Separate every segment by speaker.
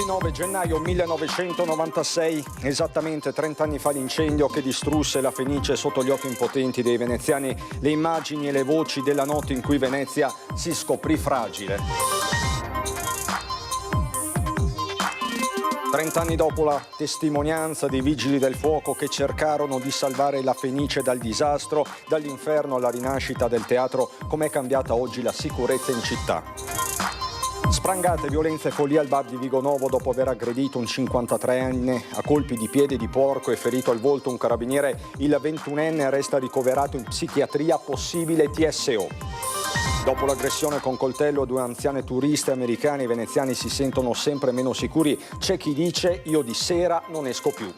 Speaker 1: 29 gennaio 1996, esattamente 30 anni fa l'incendio che distrusse la Fenice sotto gli occhi impotenti dei veneziani, le immagini e le voci della notte in cui Venezia si scoprì fragile. 30 anni dopo la testimonianza dei vigili del fuoco che cercarono di salvare la Fenice dal disastro, dall'inferno alla rinascita del teatro, com'è cambiata oggi la sicurezza in città. Sprangate, violenze e follia al bar di Vigonovo dopo aver aggredito un 53enne a colpi di piede di porco e ferito al volto un carabiniere. Il 21enne resta ricoverato in psichiatria, possibile TSO. Dopo l'aggressione con coltello a due anziane turiste americane, i veneziani si sentono sempre meno sicuri. C'è chi dice: io di sera non esco più.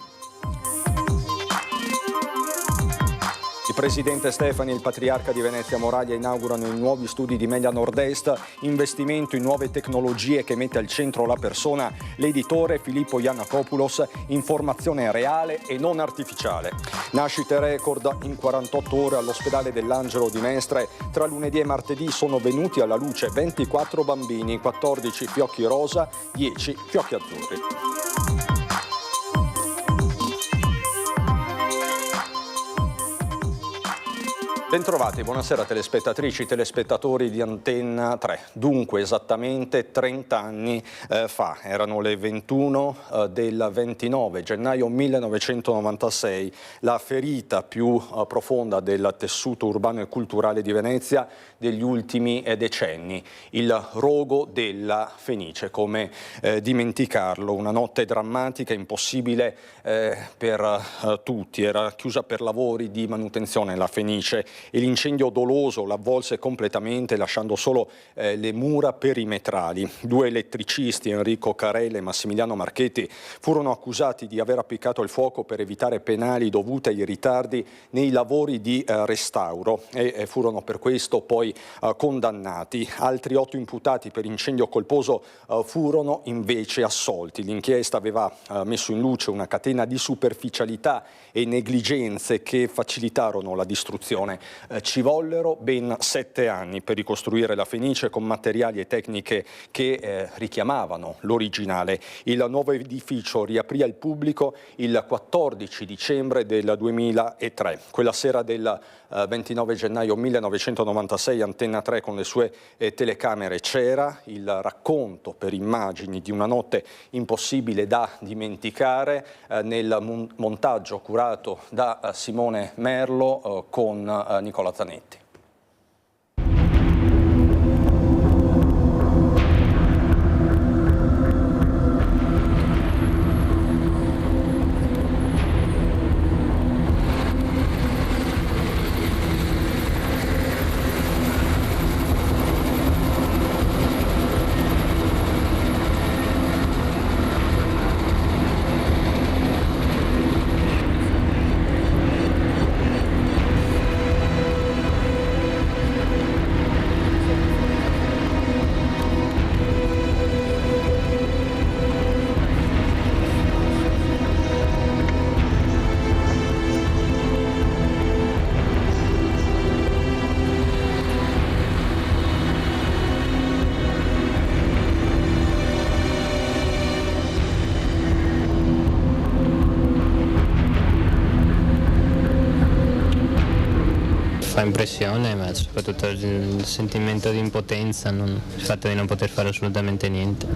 Speaker 1: Il presidente Stefani e il patriarca di Venezia Moraglia inaugurano i nuovi studi di Media Nord-Est, investimento in nuove tecnologie che mette al centro la persona. L'editore Filippo Yiannakopoulos, informazione reale e non artificiale. Nascite record in 48 ore all'ospedale dell'Angelo di Mestre. Tra lunedì e martedì sono venuti alla luce 24 bambini, 14 fiocchi rosa, 10 fiocchi azzurri. Bentrovati, buonasera telespettatrici, telespettatori di Antenna 3. Dunque, esattamente 30 anni fa, erano le 21 del 29 gennaio 1996, la ferita più profonda del tessuto urbano e culturale di Venezia degli ultimi decenni, il rogo della Fenice. Come dimenticarlo? Una notte drammatica, impossibile per tutti, era chiusa per lavori di manutenzione la Fenice, e l'incendio doloso l'avvolse completamente, lasciando solo le mura perimetrali. Due elettricisti, Enrico Carella e Massimiliano Marchetti, furono accusati di aver appiccato il fuoco per evitare penali dovute ai ritardi nei lavori di restauro e furono per questo poi condannati. Altri 8 imputati per incendio colposo furono invece assolti. L'inchiesta aveva messo in luce una catena di superficialità e negligenze che facilitarono la distruzione. Ci vollero ben 7 anni per ricostruire la Fenice con materiali e tecniche che richiamavano l'originale. Il nuovo edificio riaprì al pubblico il 14 dicembre del 2003. Quella sera del 29 gennaio 1996 Antenna 3 con le sue telecamere c'era, il racconto per immagini di una notte impossibile da dimenticare nel montaggio curato da Simone Merlo con Nicola Zanetti.
Speaker 2: Fa impressione, ma soprattutto il sentimento di impotenza, il fatto di non poter fare assolutamente niente.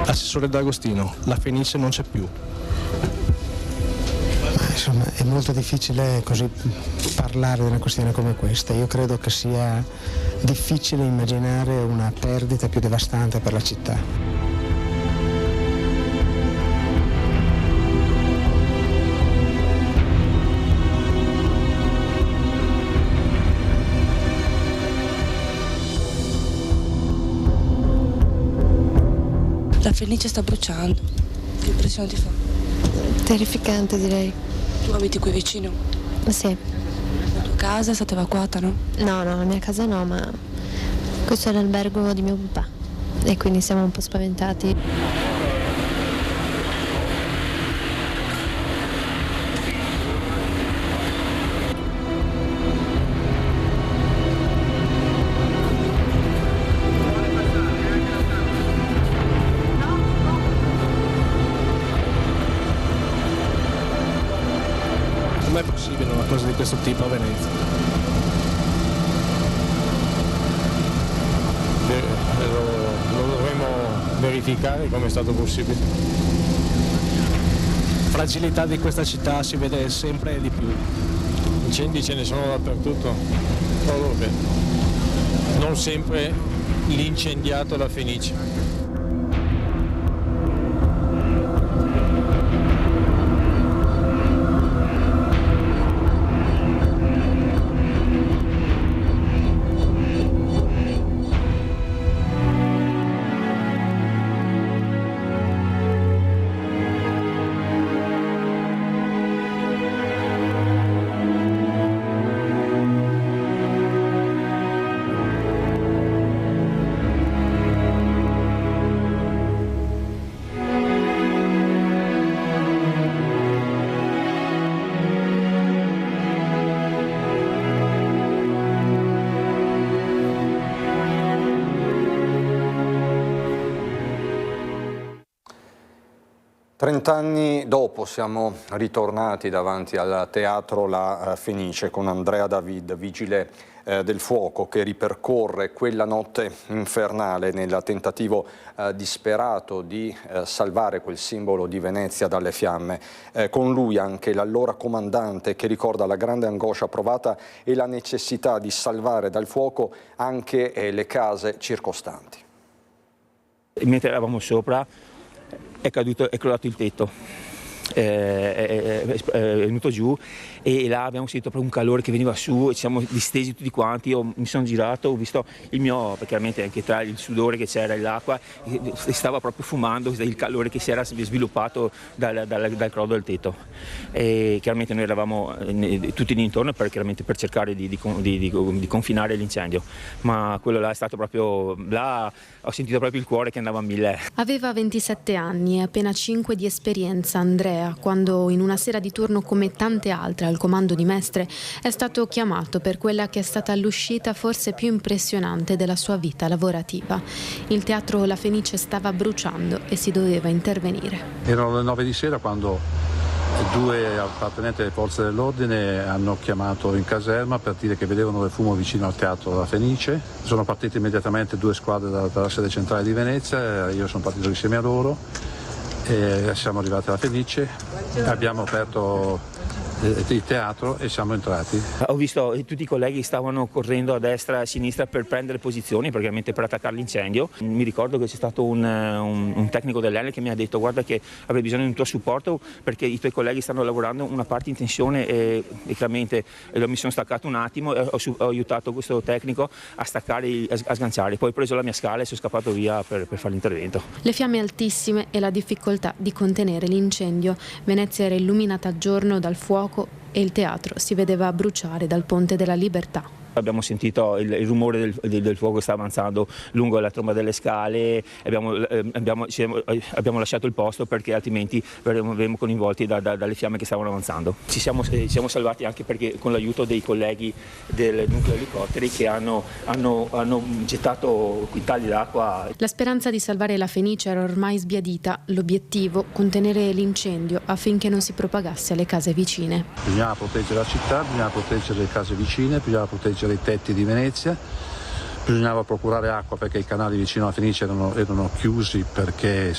Speaker 3: Assessore D'Agostino, la Fenice non c'è più.
Speaker 4: Insomma, è molto difficile così parlare di una questione come questa. Io credo che sia difficile immaginare una perdita più devastante per la città.
Speaker 5: La Fenice sta bruciando. Che impressione ti fa?
Speaker 6: Terrificante, direi.
Speaker 5: Tu abiti qui vicino?
Speaker 6: Sì.
Speaker 5: La tua casa è stata evacuata, no?
Speaker 6: No, la mia casa no, ma questo è l'albergo di mio papà e quindi siamo un po' spaventati.
Speaker 3: qualcosa di questo tipo a Venezia.
Speaker 7: Lo dovremo verificare come è stato possibile.
Speaker 3: La fragilità di questa città si vede sempre di più.
Speaker 7: Incendi ce ne sono dappertutto, solo che non sempre l'incendiato è la Fenice.
Speaker 1: Trent'anni dopo siamo ritornati davanti al Teatro La Fenice con Andrea David, vigile del fuoco, che ripercorre quella notte infernale nel tentativo disperato di salvare quel simbolo di Venezia dalle fiamme. Con lui anche l'allora comandante, che ricorda la grande angoscia provata e la necessità di salvare dal fuoco anche le case circostanti.
Speaker 8: Mentre eravamo sopra è crollato il tetto, è venuto giù e là abbiamo sentito proprio un calore che veniva su e ci siamo distesi tutti quanti. Io mi sono girato, ho visto il mio, perché chiaramente anche tra il sudore che c'era e l'acqua stava proprio fumando il calore che si era sviluppato dal crollo del tetto, e chiaramente noi eravamo tutti lì intorno per cercare di confinare l'incendio, ma quello là è stato proprio, là ho sentito proprio il cuore che andava a 1000.
Speaker 9: Aveva 27 anni e appena 5 di esperienza Andrea, quando in una sera di turno come tante altre al comando di Mestre è stato chiamato per quella che è stata l'uscita forse più impressionante della sua vita lavorativa. Il Teatro La Fenice stava bruciando e si doveva intervenire.
Speaker 10: Erano le 9 di sera quando 2 appartenenti alle forze dell'ordine hanno chiamato in caserma per dire che vedevano del fumo vicino al Teatro La Fenice. Sono partite immediatamente 2 squadre dalla sede centrale di Venezia, io sono partito insieme a loro e siamo arrivati alla Fenice, abbiamo aperto il teatro e siamo entrati.
Speaker 8: Ho visto tutti i colleghi stavano correndo a destra e a sinistra per prendere posizioni, praticamente per attaccare l'incendio. Mi ricordo che c'è stato un tecnico dell'Enel che mi ha detto: guarda che avrei bisogno di un tuo supporto perché i tuoi colleghi stanno lavorando una parte in tensione, e chiaramente mi sono staccato un attimo e ho aiutato questo tecnico a staccare, a sganciare. Poi ho preso la mia scala e sono scappato via per fare l'intervento.
Speaker 9: Le fiamme altissime e la difficoltà di contenere l'incendio. Venezia era illuminata a giorno dal fuoco e il teatro si vedeva bruciare dal Ponte della Libertà.
Speaker 8: Abbiamo sentito il rumore del fuoco che sta avanzando lungo la tromba delle scale, abbiamo lasciato il posto perché altrimenti verremo coinvolti dalle fiamme che stavano avanzando. Ci siamo salvati anche perché con l'aiuto dei colleghi del nucleo elicotteri che hanno gettato quintali d'acqua.
Speaker 9: La speranza di salvare la Fenice era ormai sbiadita, l'obiettivo contenere l'incendio affinché non si propagasse alle case vicine.
Speaker 10: Bisognava proteggere la città, bisognava proteggere le case vicine, bisognava proteggere i tetti di Venezia, bisognava procurare acqua perché i canali vicino alla Fenice erano chiusi perché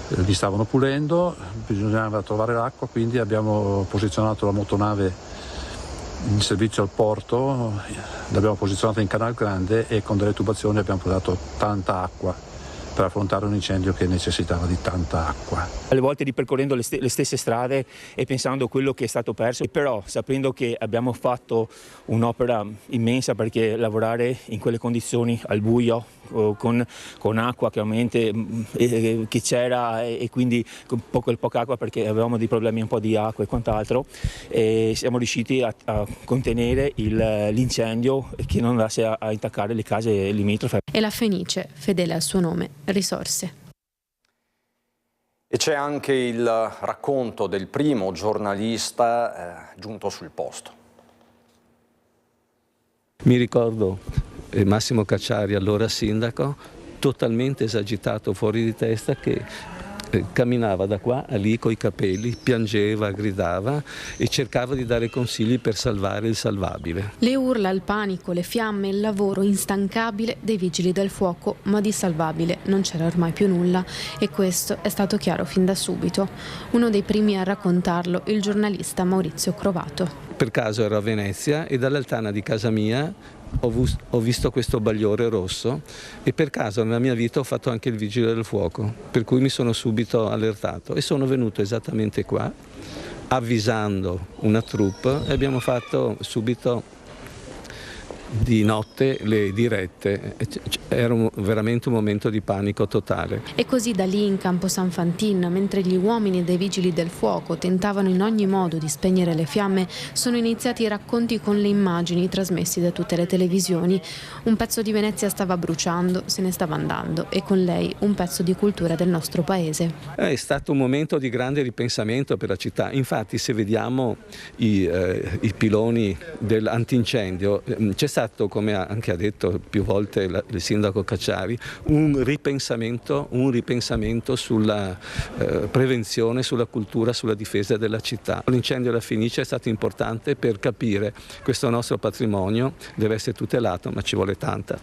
Speaker 10: li stavano pulendo, bisognava trovare l'acqua, quindi abbiamo posizionato la motonave in servizio al porto, l'abbiamo posizionata in Canal Grande e con delle tubazioni abbiamo portato tanta acqua per affrontare un incendio che necessitava di tanta acqua.
Speaker 8: Alle volte ripercorrendo le stesse strade e pensando a quello che è stato perso, però sapendo che abbiamo fatto un'opera immensa, perché lavorare in quelle condizioni al buio, con acqua chiaramente che c'era e quindi con poca acqua perché avevamo dei problemi un po' di acqua e quant'altro, e siamo riusciti a contenere l'incendio che non andasse a intaccare le case limitrofe.
Speaker 9: E la Fenice, fedele al suo nome, risorse.
Speaker 1: E c'è anche il racconto del primo giornalista giunto sul posto.
Speaker 11: Mi ricordo Massimo Cacciari, allora sindaco, totalmente esagitato, fuori di testa, che camminava da qua a lì coi capelli, piangeva, gridava e cercava di dare consigli per salvare il salvabile.
Speaker 9: Le urla, il panico, le fiamme, il lavoro instancabile dei vigili del fuoco, ma di salvabile non c'era ormai più nulla, e questo è stato chiaro fin da subito. Uno dei primi a raccontarlo, il giornalista Maurizio Crovato.
Speaker 11: Per caso ero a Venezia e dall'altana di casa mia ho visto questo bagliore rosso e per caso nella mia vita ho fatto anche il vigile del fuoco, per cui mi sono subito allertato e sono venuto esattamente qua avvisando una troupe e abbiamo fatto subito di notte le dirette. Era veramente un momento di panico totale.
Speaker 9: E così da lì in campo San Fantin, mentre gli uomini dei vigili del fuoco tentavano in ogni modo di spegnere le fiamme, sono iniziati i racconti con le immagini trasmessi da tutte le televisioni. Un pezzo di Venezia stava bruciando, se ne stava andando, e con lei un pezzo di cultura del nostro paese.
Speaker 11: È stato un momento di grande ripensamento per la città. Infatti, se vediamo i piloni dell'antincendio, c'è stato, come anche ha detto più volte il sindaco Cacciari, un ripensamento sulla prevenzione, sulla cultura, sulla difesa della città. L'incendio alla Fenice è stato importante per capire che questo nostro patrimonio deve essere tutelato, ma ci vuole tanta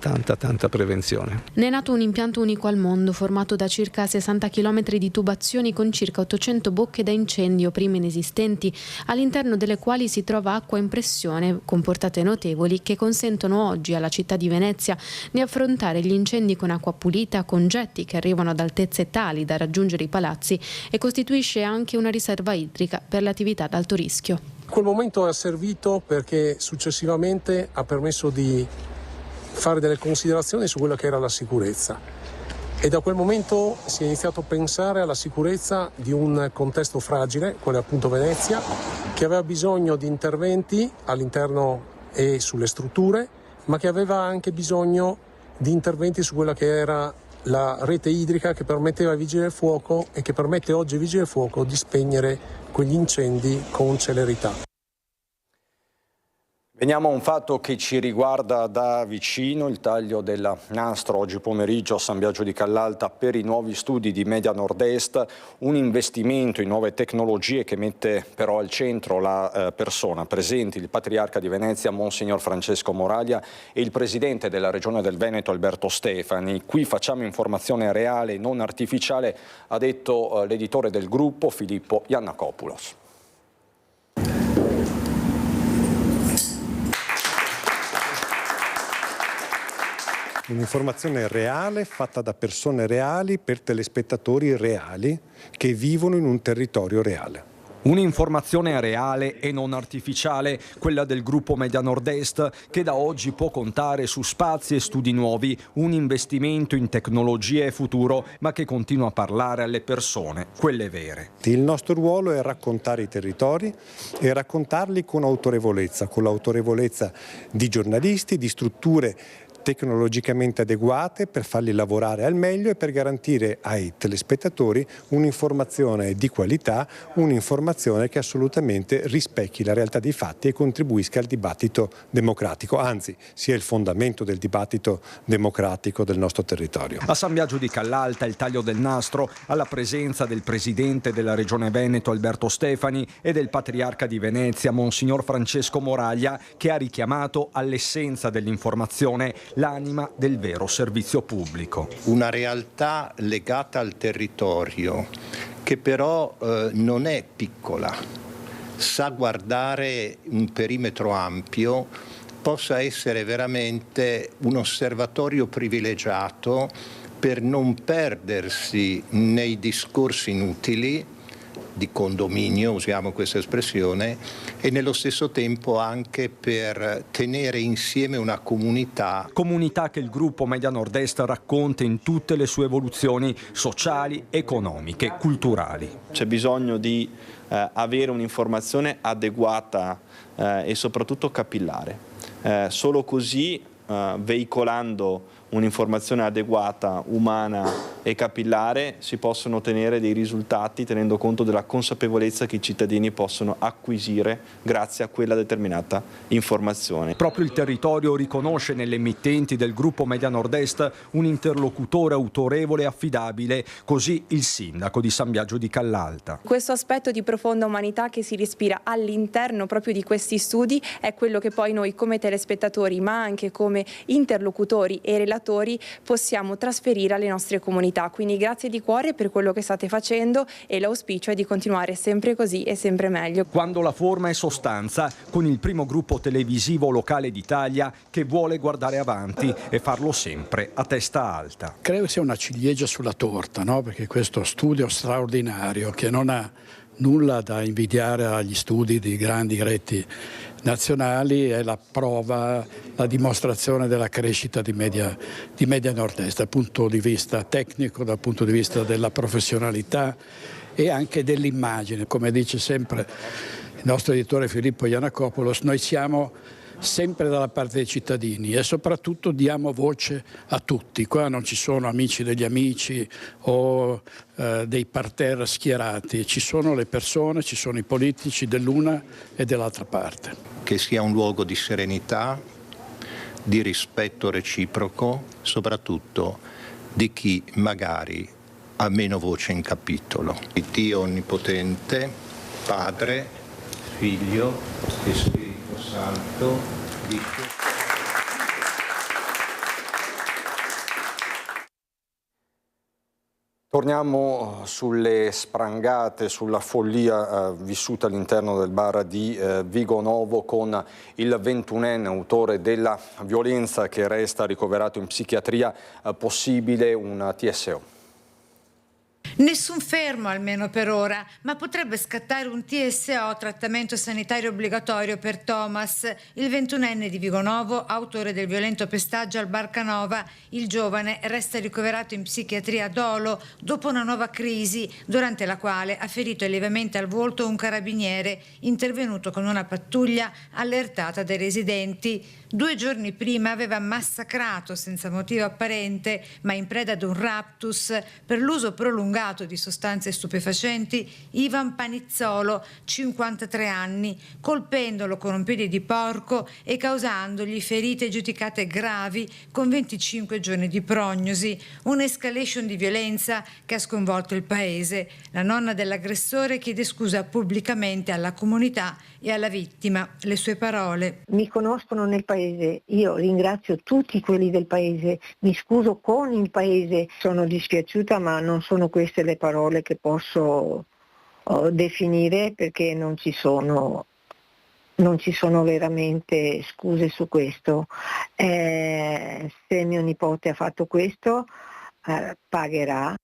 Speaker 11: prevenzione.
Speaker 9: Ne è nato un impianto unico al mondo, formato da circa 60 km di tubazioni con circa 800 bocche da incendio prima inesistenti, all'interno delle quali si trova acqua in pressione con portate notevoli che consentono oggi alla città di Venezia di affrontare gli incendi con acqua pulita, con getti che arrivano ad altezze tali da raggiungere i palazzi, e costituisce anche una riserva idrica per le attività ad alto rischio.
Speaker 12: Quel momento è servito perché successivamente ha permesso di fare delle considerazioni su quella che era la sicurezza, e da quel momento si è iniziato a pensare alla sicurezza di un contesto fragile, quello è appunto Venezia, che aveva bisogno di interventi all'interno e sulle strutture, ma che aveva anche bisogno di interventi su quella che era la rete idrica che permetteva ai vigili del fuoco e che permette oggi ai vigili del fuoco di spegnere quegli incendi con celerità.
Speaker 1: Veniamo a un fatto che ci riguarda da vicino, il taglio del nastro oggi pomeriggio a San Biagio di Callalta per i nuovi studi di Media Nord-Est, un investimento in nuove tecnologie che mette però al centro la persona. Presenti il Patriarca di Venezia, Monsignor Francesco Moraglia, e il Presidente della Regione del Veneto, Alberto Stefani. Qui facciamo informazione reale, non artificiale, ha detto l'editore del gruppo, Filippo Iannakopoulos.
Speaker 13: Un'informazione reale fatta da persone reali per telespettatori reali che vivono in un territorio reale.
Speaker 1: Un'informazione reale e non artificiale, quella del gruppo Media Nord-Est, che da oggi può contare su spazi e studi nuovi, un investimento in tecnologie e futuro, ma che continua a parlare alle persone, quelle vere.
Speaker 13: Il nostro ruolo è raccontare i territori e raccontarli con l'autorevolezza di giornalisti, di strutture tecnologicamente adeguate per farli lavorare al meglio e per garantire ai telespettatori un'informazione di qualità, un'informazione che assolutamente rispecchi la realtà dei fatti e contribuisca al dibattito democratico, anzi sia il fondamento del dibattito democratico del nostro territorio.
Speaker 1: A San Biagio di Callalta il taglio del nastro alla presenza del Presidente della Regione Veneto Alberto Stefani e del Patriarca di Venezia Monsignor Francesco Moraglia, che ha richiamato all'essenza dell'informazione l'anima del vero servizio pubblico.
Speaker 14: Una realtà legata al territorio che però non è piccola, sa guardare un perimetro ampio, possa essere veramente un osservatorio privilegiato per non perdersi nei discorsi inutili di condominio, usiamo questa espressione, e nello stesso tempo anche per tenere insieme una comunità.
Speaker 1: Comunità che il gruppo Media Nord-Est racconta in tutte le sue evoluzioni sociali, economiche, culturali.
Speaker 15: C'è bisogno di avere un'informazione adeguata e soprattutto capillare. Solo così, veicolando un'informazione adeguata, umana e capillare si possono ottenere dei risultati tenendo conto della consapevolezza che i cittadini possono acquisire grazie a quella determinata informazione.
Speaker 1: Proprio il territorio riconosce nelle emittenti del gruppo Media Nord-Est un interlocutore autorevole e affidabile, così il sindaco di San Biagio di Callalta.
Speaker 16: Questo aspetto di profonda umanità che si respira all'interno proprio di questi studi è quello che poi noi come telespettatori, ma anche come interlocutori e relatori, possiamo trasferire alle nostre comunità. Quindi grazie di cuore per quello che state facendo e l'auspicio è di continuare sempre così e sempre meglio.
Speaker 1: Quando la forma è sostanza, con il primo gruppo televisivo locale d'Italia che vuole guardare avanti e farlo sempre a testa alta.
Speaker 17: Credo sia una ciliegia sulla torta, no? Perché questo studio straordinario che non ha nulla da invidiare agli studi di grandi reti nazionali è la prova, la dimostrazione della crescita di Media Nord-Est dal punto di vista tecnico, dal punto di vista della professionalità e anche dell'immagine. Come dice sempre il nostro editore Filippo Iannacopoulos, noi siamo sempre dalla parte dei cittadini e soprattutto diamo voce a tutti. Qua non ci sono amici degli amici o dei parterre schierati, ci sono le persone, ci sono i politici dell'una e dell'altra parte.
Speaker 14: Che sia un luogo di serenità, di rispetto reciproco, soprattutto di chi magari ha meno voce in capitolo. Dio Onnipotente, Padre, Figlio e Spirito Santo, dice.
Speaker 1: Torniamo sulle sprangate, sulla follia vissuta all'interno del bar di Vigo Novo con il 21enne autore della violenza che resta ricoverato in psichiatria, possibile un TSO.
Speaker 18: Nessun fermo almeno per ora, ma potrebbe scattare un TSO, trattamento sanitario obbligatorio per Thomas, il 21enne di Vigo Novo, autore del violento pestaggio al Bar Canova. Il giovane resta ricoverato in psichiatria a Dolo dopo una nuova crisi, durante la quale ha ferito lievemente al volto un carabiniere intervenuto con una pattuglia allertata dai residenti. 2 giorni prima aveva massacrato senza motivo apparente, ma in preda ad un raptus per l'uso prolungato di sostanze stupefacenti, Ivan Panizzolo, 53 anni, colpendolo con un piede di porco e causandogli ferite giudicate gravi con 25 giorni di prognosi. Un'escalation di violenza che ha sconvolto il paese. La nonna dell'aggressore chiede scusa pubblicamente alla comunità e alla vittima. Le sue parole:
Speaker 19: mi conoscono nel paese, io ringrazio tutti quelli del paese, mi scuso con il paese, sono dispiaciuta ma non sono queste le parole che posso definire, perché non ci sono veramente scuse su questo. Se mio nipote ha fatto questo pagherà.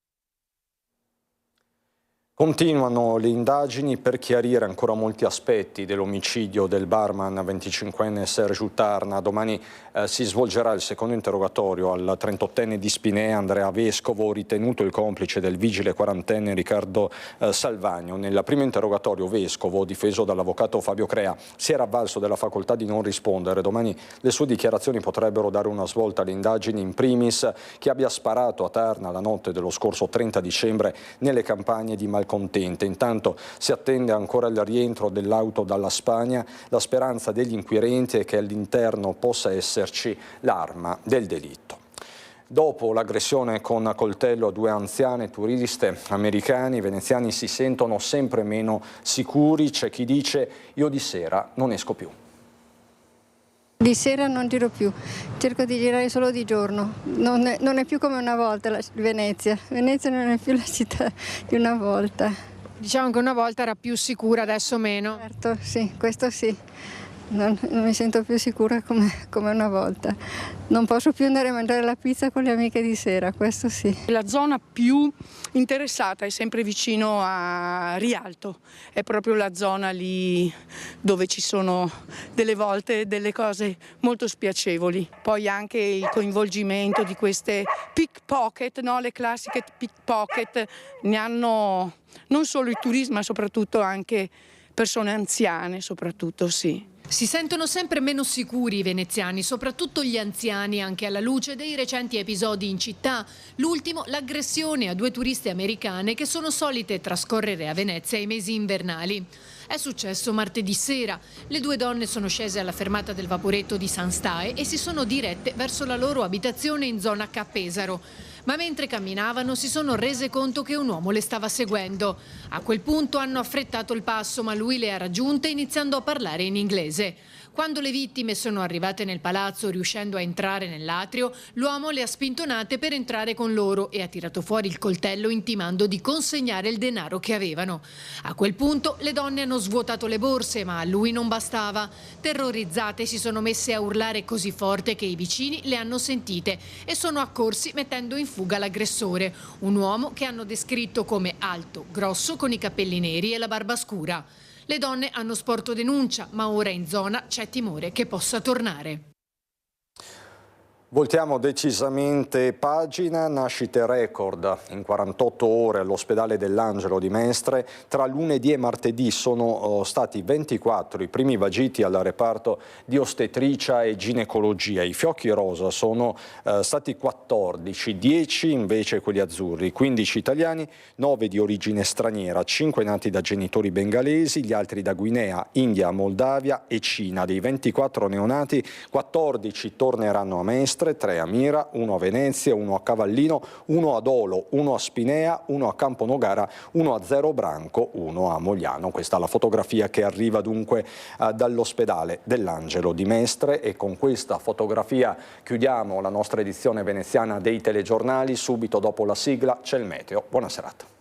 Speaker 1: Continuano le indagini per chiarire ancora molti aspetti dell'omicidio del barman 25enne Sergio Tarna. Domani si svolgerà il secondo interrogatorio al 38enne di Spinea, Andrea Vescovo, ritenuto il complice del vigile 40enne Riccardo Salvagno. Nel primo interrogatorio Vescovo, difeso dall'avvocato Fabio Crea, si era avvalso della facoltà di non rispondere. Domani le sue dichiarazioni potrebbero dare una svolta alle indagini, in primis chi abbia sparato a Tarna la notte dello scorso 30 dicembre nelle campagne di Malcontente. Intanto si attende ancora il rientro dell'auto dalla Spagna. La speranza degli inquirenti è che all'interno possa esserci l'arma del delitto. Dopo l'aggressione con coltello a 2 anziane turiste americane, i veneziani si sentono sempre meno sicuri. C'è chi dice: io di sera non esco più.
Speaker 20: Di sera non giro più, cerco di girare solo di giorno, non è più come una volta Venezia. Venezia non è più la città di una volta.
Speaker 21: Diciamo che una volta era più sicura, adesso meno.
Speaker 20: Certo, sì, questo sì. Non mi sento più sicura come una volta. Non posso più andare a mangiare la pizza con le amiche di sera, questo sì.
Speaker 22: La zona più interessata è sempre vicino a Rialto, è proprio la zona lì dove ci sono delle volte delle cose molto spiacevoli. Poi anche il coinvolgimento di queste pickpocket, no? Le classiche pickpocket, ne hanno non solo i turisti ma soprattutto anche persone anziane, soprattutto sì.
Speaker 2: Si sentono sempre meno sicuri i veneziani, soprattutto gli anziani, anche alla luce dei recenti episodi in città. L'ultimo, l'aggressione a 2 turiste americane che sono solite trascorrere a Venezia i mesi invernali. È successo martedì sera. Le 2 donne sono scese alla fermata del vaporetto di San Stae e si sono dirette verso la loro abitazione in zona Ca' Pesaro. Ma mentre camminavano si sono rese conto che un uomo le stava seguendo. A quel punto hanno affrettato il passo, ma lui le ha raggiunte iniziando a parlare in inglese. Quando le vittime sono arrivate nel palazzo, riuscendo a entrare nell'atrio, l'uomo le ha spintonate per entrare con loro e ha tirato fuori il coltello intimando di consegnare il denaro che avevano. A quel punto le donne hanno svuotato le borse, ma a lui non bastava. Terrorizzate si sono messe a urlare così forte che i vicini le hanno sentite e sono accorsi mettendo in fuga l'aggressore, un uomo che hanno descritto come alto, grosso, con i capelli neri e la barba scura. Le donne hanno sporto denuncia, ma ora in zona c'è timore che possa tornare.
Speaker 1: Voltiamo decisamente pagina, nascite record in 48 ore all'ospedale dell'Angelo di Mestre. Tra lunedì e martedì sono stati 24 i primi vagiti al reparto di ostetricia e ginecologia. I fiocchi rosa sono stati 14, 10 invece quelli azzurri, 15 italiani, 9 di origine straniera, 5 nati da genitori bengalesi, gli altri da Guinea, India, Moldavia e Cina. Dei 24 neonati, 14 torneranno a Mestre, 3 a Mira, 1 a Venezia, 1 a Cavallino, 1 a Dolo, 1 a Spinea, 1 a Camponogara, 1 a Zero Branco, 1 a Mogliano. Questa è la fotografia che arriva dunque dall'ospedale dell'Angelo di Mestre, e con questa fotografia chiudiamo la nostra edizione veneziana dei telegiornali. Subito dopo la sigla c'è il meteo. Buona serata.